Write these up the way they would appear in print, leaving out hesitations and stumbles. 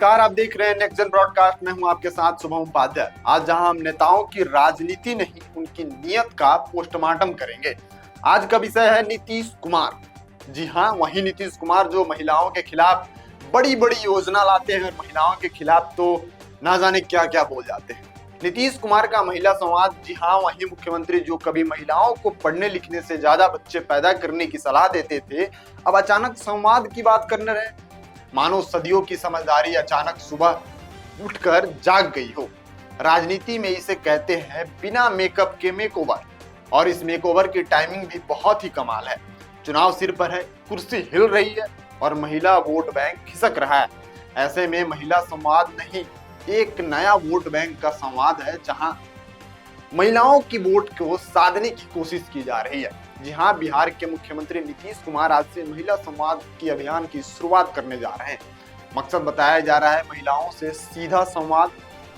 नमस्कार, आप देख रहे हैं नेक्स्ट जन ब्रॉडकास्ट। मैं हूं आपके साथ शुभम उपाध्याय। आज जहां हम नेताओं की राजनीति नहीं उनकी नीयत का पोस्टमार्टम करेंगे। आज का विषय है नीतीश कुमार। जी हां, वही नीतीश कुमार जो महिलाओं के खिलाफ बड़ी बड़ी योजना लाते हैं और महिलाओं के खिलाफ तो ना जाने क्या क्या बोल जाते हैं। नीतीश कुमार का महिला संवाद। जी हाँ, वही मुख्यमंत्री जो कभी महिलाओं को पढ़ने लिखने से ज्यादा बच्चे पैदा करने की सलाह देते थे, अब अचानक संवाद की बात करने रहे। मानो सदियों की समझदारी अचानक सुबह उठकर जाग गई हो। राजनीति में इसे कहते हैं बिना मेकअप के मेकओवर, और इस मेकओवर की टाइमिंग भी बहुत ही कमाल है। चुनाव सिर पर है, कुर्सी हिल रही है और महिला वोट बैंक खिसक रहा है। ऐसे में महिला संवाद नहीं, एक नया वोट बैंक का संवाद है, जहां महिलाओं की वोट को साधने की कोशिश की जा रही है। जी हाँ, बिहार के मुख्यमंत्री नीतीश कुमार आज से महिला संवाद की अभियान की शुरुआत करने जा रहे हैं। मकसद बताया जा रहा है महिलाओं से सीधा संवाद,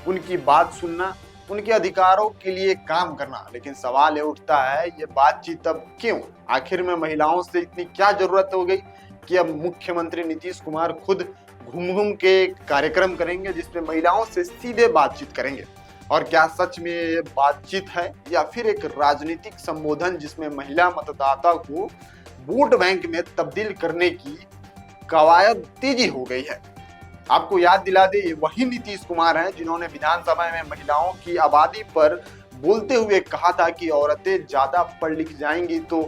उनकी बात सुनना, उनके अधिकारों के लिए काम करना। लेकिन सवाल ये उठता है, ये बातचीत अब क्यों? आखिर में महिलाओं से इतनी क्या जरूरत हो गई कि अब मुख्यमंत्री नीतीश कुमार खुद घूम घूम के कार्यक्रम करेंगे जिसमें महिलाओं से सीधे बातचीत करेंगे? और क्या सच में ये बातचीत है या फिर एक राजनीतिक संबोधन जिसमें महिला मतदाता को वोट बैंक में तब्दील करने की कवायद तेजी हो गई है? आपको याद दिला दे, ये वही नीतीश कुमार हैं जिन्होंने विधानसभा में महिलाओं की आबादी पर बोलते हुए कहा था कि औरतें ज्यादा पढ़ लिख जाएंगी तो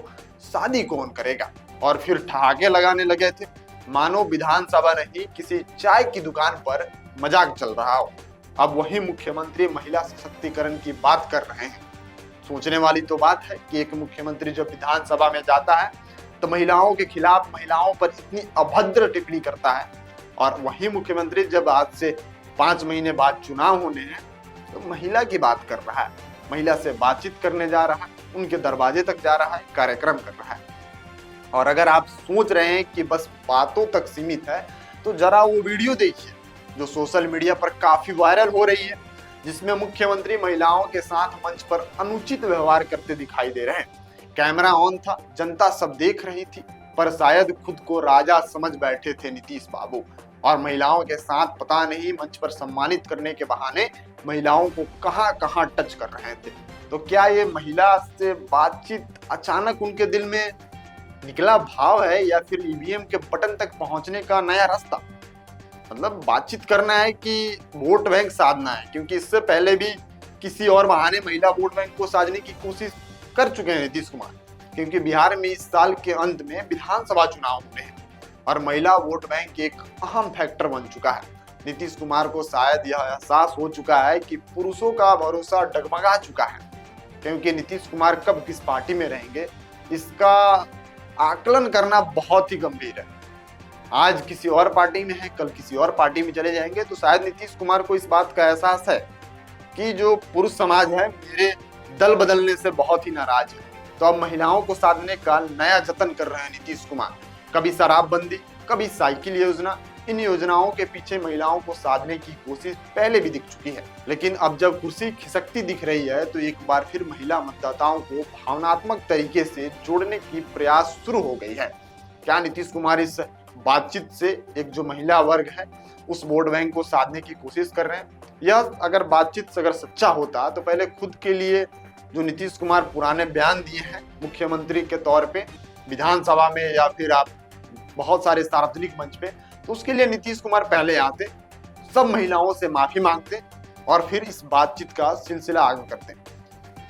शादी कौन करेगा, और फिर ठहाके लगाने लगे थे मानो विधानसभा नहीं किसी चाय की दुकान पर मजाक चल रहा हो। अब वही मुख्यमंत्री महिला सशक्तिकरण की बात कर रहे हैं। सोचने वाली तो बात है कि एक मुख्यमंत्री जब विधानसभा में जाता है तो महिलाओं के खिलाफ, महिलाओं पर इतनी अभद्र टिप्पणी करता है, और वही मुख्यमंत्री जब आज से 5 महीने बाद चुनाव होने हैं तो महिला की बात कर रहा है, महिला से बातचीत करने जा रहा है, उनके दरवाजे तक जा रहा है, कार्यक्रम कर रहा है। और अगर आप सोच रहे हैं कि बस बातों तक सीमित है तो जरा वो वीडियो देखिए जो सोशल मीडिया पर काफी वायरल हो रही है, जिसमें मुख्यमंत्री महिलाओं के साथ मंच पर अनुचित व्यवहार करते दिखाई दे रहे हैं। कैमरा ऑन था, जनता सब देख रही थी, पर शायद खुद को राजा समझ बैठे थे नीतीश बाबू, और महिलाओं के साथ पता नहीं मंच पर सम्मानित करने के बहाने महिलाओं को कहां कहां टच कर रहे थे। तो क्या ये महिला से बातचीत अचानक उनके दिल में निकला भाव है या फिर ईवीएम के बटन तक पहुंचने का नया रास्ता? मतलब बातचीत करना है कि वोट बैंक साधना है? क्योंकि इससे पहले भी किसी और बहाने महिला वोट बैंक को साधने की कोशिश कर चुके हैं नीतीश कुमार, क्योंकि बिहार में इस साल के अंत में विधानसभा चुनाव होने हैं और महिला वोट बैंक एक अहम फैक्टर बन चुका है। नीतीश कुमार को शायद यह एहसास हो चुका है कि पुरुषों का भरोसा डगमगा चुका है, क्योंकि नीतीश कुमार कब किस पार्टी में रहेंगे इसका आकलन करना बहुत ही गंभीर है। आज किसी और पार्टी में है, कल किसी और पार्टी में चले जाएंगे, तो शायद नीतीश कुमार को इस बात का एहसास है कि जो पुरुष समाज है मेरे दल बदलने से बहुत ही नाराज है। तो अब महिलाओं को साधने का नया जतन कर रहे हैं नीतीश कुमार। कभी शराबबंदी, कभी साइकिल योजना, इन योजनाओं के पीछे महिलाओं को साधने की कोशिश पहले भी दिख चुकी है। लेकिन अब जब कुर्सी खिसकती दिख रही है तो एक बार फिर महिला मतदाताओं को भावनात्मक तरीके से जोड़ने की प्रयास शुरू हो गई है। क्या नीतीश कुमार इस बातचीत से एक जो महिला वर्ग है उस वोट बैंक को साधने की कोशिश कर रहे हैं? यह अगर बातचीत अगर सच्चा होता तो पहले खुद के लिए जो नीतीश कुमार पुराने बयान दिए हैं मुख्यमंत्री के तौर पे विधानसभा में या फिर आप बहुत सारे सार्वजनिक मंच पे, तो उसके लिए नीतीश कुमार पहले आते, सब महिलाओं से माफी मांगते और फिर इस बातचीत का सिलसिला आगे करते।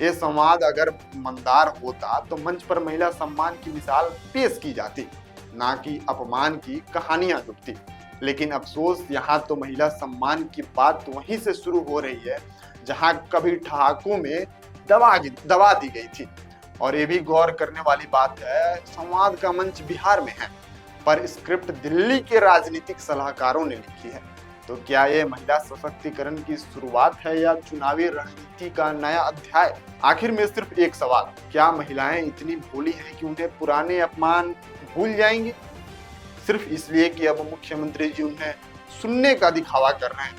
ये संवाद अगर मंदार होता तो मंच पर महिला सम्मान की मिसाल पेश की जाती, ना कि अपमान की कहानियां जुटती। लेकिन अफसोस, यहाँ तो महिला सम्मान की बात वहीं से शुरू हो रही है जहां कभी ठहाकों में दबा दी गई थी। और ये भी गौर करने वाली बात है, संवाद का मंच बिहार में है पर स्क्रिप्ट दिल्ली के राजनीतिक सलाहकारों ने लिखी है। तो क्या ये महिला सशक्तिकरण की शुरुआत है या चुनावी रणनीति का नया अध्याय? आखिर में सिर्फ एक सवाल, क्या महिलाएं इतनी भोली हैं कि उन्हें पुराने अपमान भूल जाएंगी सिर्फ इसलिए कि अब मुख्यमंत्री जी उन्हें सुनने का दिखावा कर रहे हैं?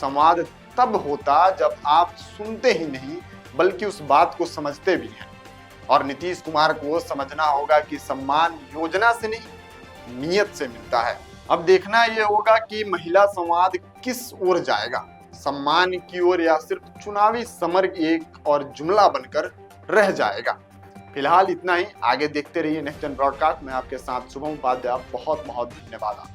संवाद तब होता जब आप सुनते ही नहीं बल्कि उस बात को समझते भी हैं। और नीतीश कुमार को समझना होगा कि सम्मान योजना से नहीं, नियत से मिलता है। अब देखना ये होगा कि महिला संवाद किस ओर जाएगा, सम्मान की ओर या सिर्फ चुनावी समर एक और जुमला बनकर रह जाएगा। फिलहाल इतना ही, आगे देखते रहिए नेक्स्ट जन ब्रॉडकास्ट। मैं आपके साथ शुभम उपाध्याय, बहुत बहुत धन्यवाद आपका।